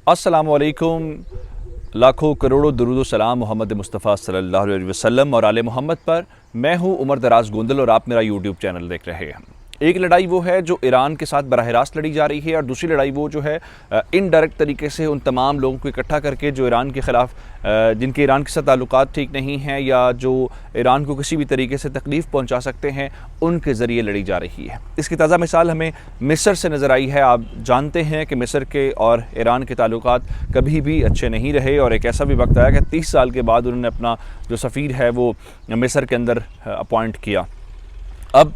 अस्सलामुअलैकुम। लाखों करोड़ों दुरूद सलाम मोहम्मद मुस्तफ़ा सल्लल्लाहु अलैहि वसल्लम और आले मोहम्मद पर। मैं हूँ उमर दराज गोंदल और आप मेरा यूट्यूब चैनल देख रहे हैं। एक लड़ाई वो है जो ईरान के साथ बराह रास्त लड़ी जा रही है और दूसरी लड़ाई वो जो है इनडायरेक्ट तरीके से उन तमाम लोगों को इकट्ठा करके जो ईरान के ख़िलाफ़ जिनके ईरान के साथ ताल्लुकात ठीक नहीं हैं या जो ईरान को किसी भी तरीके से तकलीफ़ पहुंचा सकते हैं, उनके ज़रिए लड़ी जा रही है। इसकी ताज़ा मिसाल हमें मिस्र से नज़र आई है। आप जानते हैं कि मिस्र के और ईरान के ताल्लुकात कभी भी अच्छे नहीं रहे और एक ऐसा भी वक्त आया कि 30 साल के बाद उन्होंने अपना जो सफ़ीर है वो मिस्र के अंदर अपॉइंट किया। अब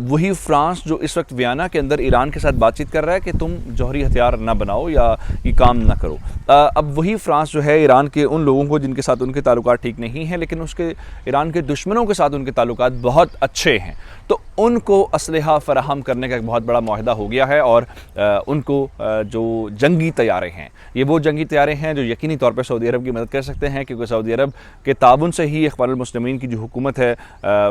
वही फ्रांस जो इस वक्त वियना के अंदर ईरान के साथ बातचीत कर रहा है कि तुम जौहरी हथियार ना बनाओ या ये काम ना करो। अब वही फ्रांस जो है ईरान के उन लोगों को जिनके साथ उनके ताल्लुकात ठीक नहीं हैं, लेकिन उसके ईरान के दुश्मनों के साथ उनके ताल्लुकात बहुत अच्छे हैं, तो उनको असलहा फ़राहम करने का एक बहुत बड़ा मुआहदा हो गया है। और उनको जो जंगी तैयारे हैं, ये वो जंगी तैयारे हैं जो यकीनी तौर पर सऊदी अरब की मदद कर सकते हैं, क्योंकि सऊदी अरब के ताउन से ही इख्वानुल मुस्लिमीन की जो हुकूमत है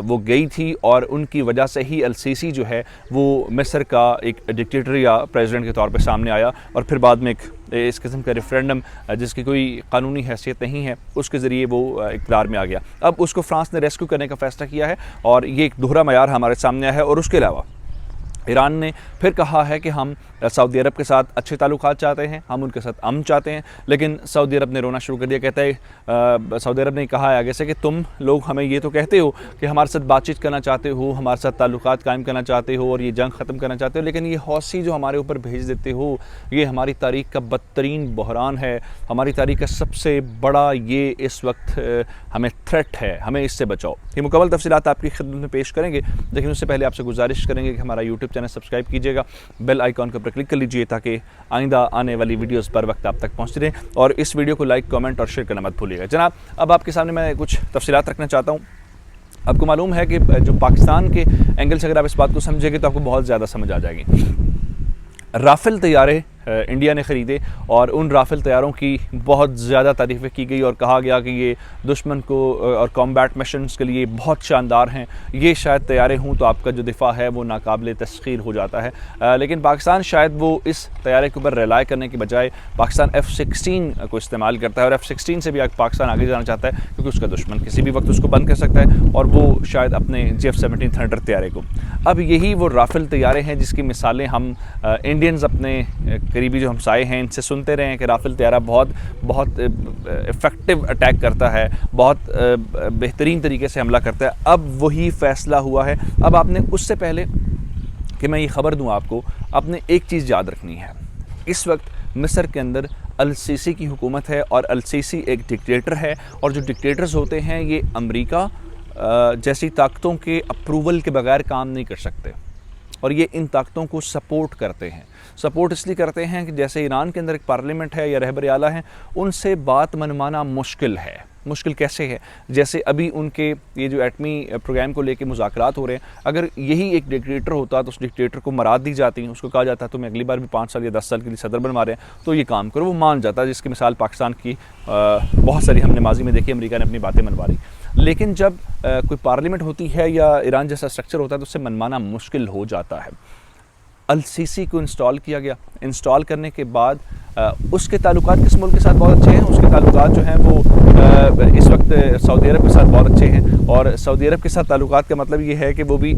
वो गई थी और उनकी वजह से ही अल-सीसी जो है वो मिस्र का एक डिक्टेटर या प्रेसिडेंट के तौर पे सामने आया और फिर बाद में इस किस्म का रेफरेंडम जिसकी कोई कानूनी हैसियत नहीं है उसके ज़रिए वो इक़्तिदार में आ गया। अब उसको फ्रांस ने रेस्क्यू करने का फ़ैसला किया है और ये एक दोहरा मयार हमारे सामने आया है। और उसके अलावा ईरान ने फिर कहा है कि हम सऊदी अरब के साथ अच्छे ताल्लुकात चाहते हैं, हम उनके साथ अमन चाहते हैं, लेकिन सऊदी अरब ने रोना शुरू कर दिया। कहता है सऊदी अरब ने कहा है आगे से कि तुम लोग हमें ये तो कहते हो कि हमारे साथ बातचीत करना चाहते हो, हमारे साथ ताल्लुकात कायम करना चाहते हो और ये जंग ख़त्म करना चाहते हो, लेकिन ये हौसी जो हमारे ऊपर भेज देते हो ये हमारी तारीख़ का बदतरीन बहरान है, हमारी तारीख़ का सबसे बड़ा ये इस वक्त हमें थ्रेट है, हमें इससे बचाओ। ये मुकम्मल तफसीलात आपकी खिदमत में पेश करेंगे, लेकिन उससे पहले आपसे गुजारिश करेंगे कि हमारा यूट्यूब चैनल सब्सक्राइब कीजिएगा, बेल आइकॉन के ऊपर क्लिक कर लीजिए ताकि आइंदा आने वाली वीडियोस पर वक्त आप तक पहुंचती रहें और इस वीडियो को लाइक, कमेंट और शेयर करना मत भूलिएगा। जनाब, अब आपके सामने मैं कुछ तफसीलात रखना चाहता हूँ। आपको मालूम है कि जो पाकिस्तान के एंगल से अगर आप इस बात को समझेंगे तो आपको बहुत ज़्यादा समझ आ जाएगी। राफेल तैयारे इंडिया ने ख़रीदे और उन राफेल तैयारों की बहुत ज़्यादा तारीफ़ें की गई और कहा गया कि ये दुश्मन को और कॉम्बैट मिशंस के लिए बहुत शानदार हैं, ये शायद तैयारे हों तो आपका जो दिफा है वो नाकाबिले तस्खीर हो जाता है। लेकिन पाकिस्तान शायद वो इस तैयारे के ऊपर रिलाय करने की बजाय पाकिस्तान F-16 को इस्तेमाल करता है और F-16 से भी पाकिस्तान आगे जाना चाहता है, क्योंकि उसका दुश्मन किसी भी वक्त उसको बंद कर सकता है और वो शायद अपने F-17 थंडर तैयारे को। अब यही वो राफेल तैयारे हैं जिसकी मिसालें हम इंडियंस अपने करीबी जो हमसाए हैं इनसे सुनते रहे हैं कि राफेल तैयारा बहुत इफ़ेक्टिव अटैक करता है, बहुत बेहतरीन तरीके से हमला करता है। अब वही फ़ैसला हुआ है। अब आपने उससे पहले कि मैं ये ख़बर दूं आपको, आपने एक चीज़ याद रखनी है। इस वक्त मिस्र के अंदर अल-सीसी की हुकूमत है और अल-सीसी एक डिक्टेटर है और जो डिक्टेटर्स होते हैं ये अमेरिका जैसी ताकतों के अप्रूवल के बगैर काम नहीं कर सकते और ये इन ताकतों को सपोर्ट करते हैं। सपोर्ट इसलिए करते हैं कि जैसे ईरान के अंदर एक पार्लियामेंट है या रहबर आला है, उनसे बात मनवाना मुश्किल है। मुश्किल कैसे है? जैसे अभी उनके ये जो एटमी प्रोग्राम को लेके मुज़ाकरात हो रहे हैं, अगर यही एक डिक्टेटर होता तो उस डिक्टेटर को मराद दी जाती, उसको कहा जाता तुम्हें अगली बार भी 5 साल या 10 साल के लिए सदर बनवा रहे हैं तो ये काम करो, वो मान जाता। जिसकी मिसाल पाकिस्तान की बहुत सारी हमने माजी में देखी, अमेरिका ने अपनी बातें मनवा ली। लेकिन जब कोई पार्लियामेंट होती है या ईरान जैसा स्ट्रक्चर होता है तो उससे मनवाना मुश्किल हो जाता है। अल-सीसी को इंस्टॉल किया गया। इंस्टॉल करने के बाद उसके ताल्लुकात किस मुल्क के साथ बहुत अच्छे हैं? उसके ताल्लुकात जो हैं वो इस वक्त सऊदी अरब के साथ बहुत अच्छे हैं और सऊदी अरब के साथ ताल्लुकात का मतलब ये है कि वो भी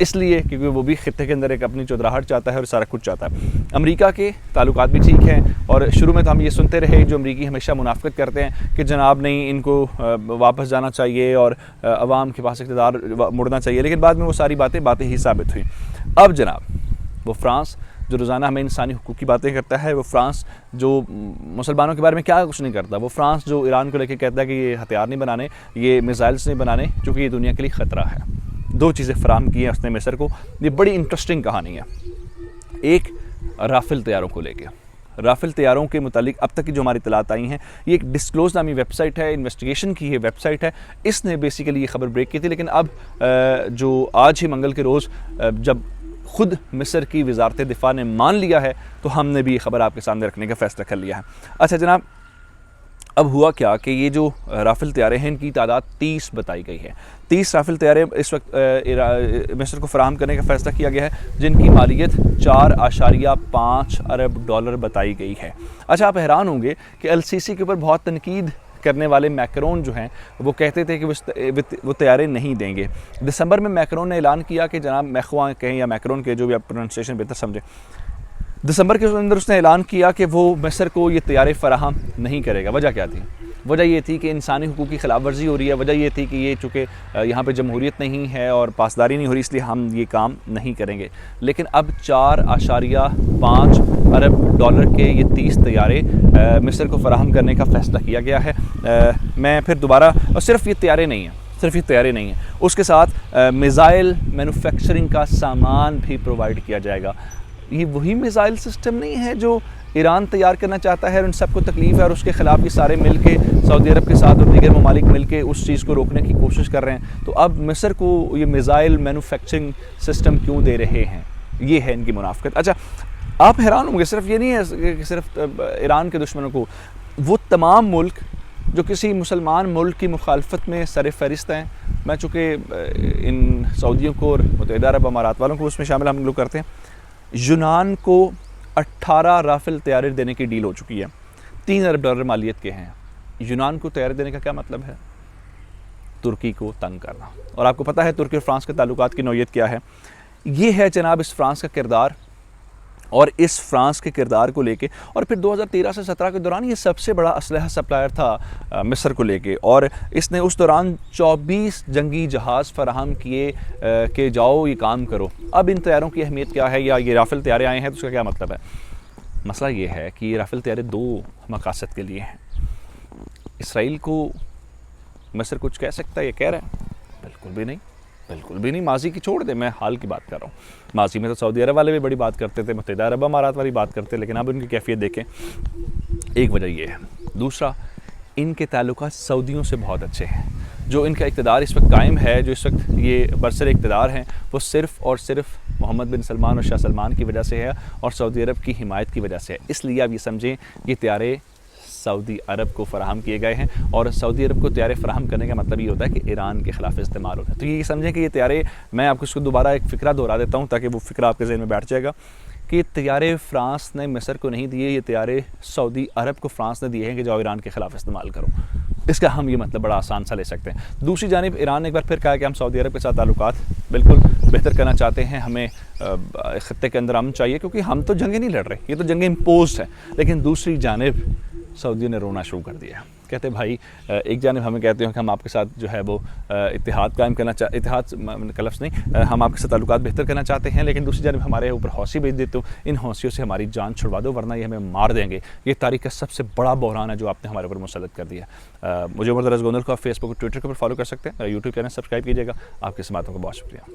इसलिए क्योंकि वो भी खित्ते के अंदर एक अपनी चौधराहट चाहता है और सारा कुछ चाहता है। अमेरिका के ताल्लुकात भी ठीक हैं और शुरू में तो हम ये सुनते रहे, जो अमरीकी हमेशा मुनाफिकत करते हैं कि जनाब नहीं, इनको वापस जाना चाहिए और अवाम के पास इक़्तिदार मुड़ना चाहिए, लेकिन बाद में वो सारी बातें ही साबित हुई। अब जनाब, वो फ्रांस जो रोज़ाना हमें इंसानी हुकूक की बातें करता है, वो फ्रांस जो मुसलमानों के बारे में क्या कुछ नहीं करता, वो फ्रांस जो ईरान को लेकर कहता है कि ये हथियार नहीं बनाने, ये मिसाइल्स नहीं बनाने, क्योंकि ये दुनिया के लिए ख़तरा है। 2 चीज़ें फराहम की हैं उसने मिस्र को। ये बड़ी इंटरेस्टिंग कहानी है। एक, राफेल तैयारों को लेके, राफेल तैयारों के मुतालिक अब तक की जो हमारी इतलात आई हैं, ये एक डिस्क्लोज नामी वेबसाइट है, इन्वेस्टिगेशन की ये वेबसाइट है, इसने बेसिकली ये खबर ब्रेक की थी। लेकिन अब जो आज ही मंगल के रोज़ जब खुद मिस्र की वजारत दिफा ने मान लिया है तो हमने भी ये खबर आपके सामने रखने का फ़ैसला कर लिया है। अच्छा जनाब, अब हुआ क्या कि ये जो राफेल तैयारे हैं इनकी तादाद 30 बताई गई है। 30 राफेल तैयारे इस वक्त मिस्र को फराहम करने का फैसला किया गया है, जिनकी मालियत 4.5 अरब डॉलर बताई गई है। अच्छा, आप हैरान होंगे कि अल-सीसी के ऊपर बहुत तनकीद करने वाले मैक्रोन जो हैं वो कहते थे कि वो तैयारे नहीं देंगे। दिसंबर में मैक्रोन ने ऐलान किया कि जनाब मैख्वा कहें या मैक्रोन के, जो भी आप प्रोनाउंसिएशन बेहतर समझें, दिसंबर के अंदर उसने ऐलान किया कि वो मिस्र को ये तैयारे फराहम नहीं करेगा। वजह क्या थी? वजह ये थी कि इंसानी हुकूक की खिलाफ वर्जी हो रही है। वजह ये थी कि ये चूँकि यहाँ पे जमहूरियत नहीं है और पासदारी नहीं हो रही, इसलिए हम ये काम नहीं करेंगे। लेकिन अब 4.5 अरब डॉलर के ये 30 तैयारे मिस्र को फराहम करने का फ़ैसला किया गया है। मैं फिर दोबारा, और सिर्फ ये तैयारे नहीं हैं, सिर्फ ये तैयारी नहीं है, उसके साथ मिज़ाइल मैन्युफैक्चरिंग का सामान भी प्रोवाइड किया जाएगा। ये वही मिज़ाइल सिस्टम नहीं है जो ईरान तैयार करना चाहता है और उन सबको तकलीफ़ है और उसके ख़िलाफ़ ये सारे मिल के सऊदी अरब के साथ और दीगर ममालिक मिल के उस चीज़ को रोकने की कोशिश कर रहे हैं। तो अब मिस्र को ये मिज़ाइल मैन्युफैक्चरिंग सिस्टम क्यों दे रहे हैं? ये है इनकी मुनाफ़िकत। अच्छा, आप हैरान होंगे, सिर्फ ये नहीं है कि सिर्फ ईरान के दुश्मनों को, वो तमाम मुल्क जो किसी मुसलमान मुल्क की मुखालफत में सर फहरिस्त हैं, मैं चूँकि इन सऊदियों को और मुत्तहिदा अरब अमारात वालों को उसमें शामिल हम लोग करते हैं, यूनान को 18 राफेल तैयारे देने की डील हो चुकी है। 3 अरब डॉलर मालियत के हैं। यूनान को तैयारे देने का क्या मतलब है? तुर्की को तंग करना। और आपको पता है तुर्की और फ्रांस के ताल्लुकात की नौयत क्या है। ये है जनाब इस फ्रांस का किरदार, और इस फ्रांस के किरदार को लेके, और फिर 2013 से 17 के दौरान ये सबसे बड़ा असलहा सप्लायर था मिस्र को लेके, और इसने उस दौरान 24 जंगी जहाज़ फराहम किए कि जाओ ये काम करो। अब इन तैयारों की अहमियत क्या है, या ये राफेल तैयारे आए हैं तो उसका क्या मतलब है? मसला ये है कि ये राफेल तैयारे 2 मकासद के लिए हैं। इसराइल को मिस्र कुछ कह सकता है, ये कह रहा है? बिल्कुल भी नहीं, बिल्कुल भी नहीं। माजी की छोड़ दे, मैं हाल की बात कर रहा हूँ। माजी में तो सऊदी अरब वाले भी बड़ी बात करते थे, मुत्तहिदा अरब अमारात वाली बात करते, लेकिन अब उनकी कैफियत देखें। एक वजह ये है। दूसरा, इनके ताल्लुकात सऊदियों से बहुत अच्छे हैं। जो इनका इक़्तिदार इस वक्त कायम है, जो इस वक्त ये बरसर इक़्तिदार हैं, वो सिर्फ़ और सिर्फ मोहम्मद बिन सलमान और शाह सलमान की वजह से है और सऊदी अरब की हिमायत की वजह से है। इसलिए आप ये समझें, ये तैयारे सऊदी अरब को फ़राहम किए गए हैं, और सऊदी अरब को तैयारे फ़राहम करने का मतलब ये होता है कि ईरान के ख़िलाफ़ इस्तेमाल होता है। तो ये समझें कि ये तैयारे, मैं आपको इसको दोबारा एक फ़िक्रा दोहरा देता हूँ ताकि वो फ़िक्रा आपके ज़हन में बैठ जाएगा, कि ये तैयारे फ्रांस ने मिस्र को नहीं दिए, ये तैयारे सऊदी अरब को फ्रांस ने दिए हैं कि जाओ ईरान के ख़िलाफ़ इस्तेमाल करो। इसका हम ये मतलब बड़ा आसान सा ले सकते हैं। दूसरी जानिब ईरान ने एक बार फिर कहा कि हम सऊदी अरब के साथ ताल्लुकात बिल्कुल बेहतर करना चाहते हैं, हमें ख़त्ते के अंदर अमन चाहिए, क्योंकि हम तो जंगें नहीं लड़ रहे, ये तो जंगें इम्पोज है। लेकिन दूसरी जानिब सऊदियों ने रोना शुरू कर दिया। कहते भाई, एक जानिब हमें कहते हैं कि हम आपके साथ जो है वो इत्तेहाद कायम करना इत्तेहाद का लफ्ज़ नहीं, हम आपके साथ ताल्लुकात बेहतर करना चाहते हैं, लेकिन दूसरी जानिब हमारे ऊपर हौसी भेज देते हो, इन हौसियों से हमारी जान छुड़वा दो, वरना ये हमें मार देंगे। ये तारीख़ का सबसे बड़ा बहरान है जो आपने हमारे ऊपर मुसल्लत कर दिया। मुझे उमर दराज़ गोंदल को आप फेसबुक और ट्विटर के ऊपर फॉलो कर सकते हैं, यूट्यूब चैनल सब्सक्राइब कीजिएगा। आपकी समातों का बहुत शुक्रिया।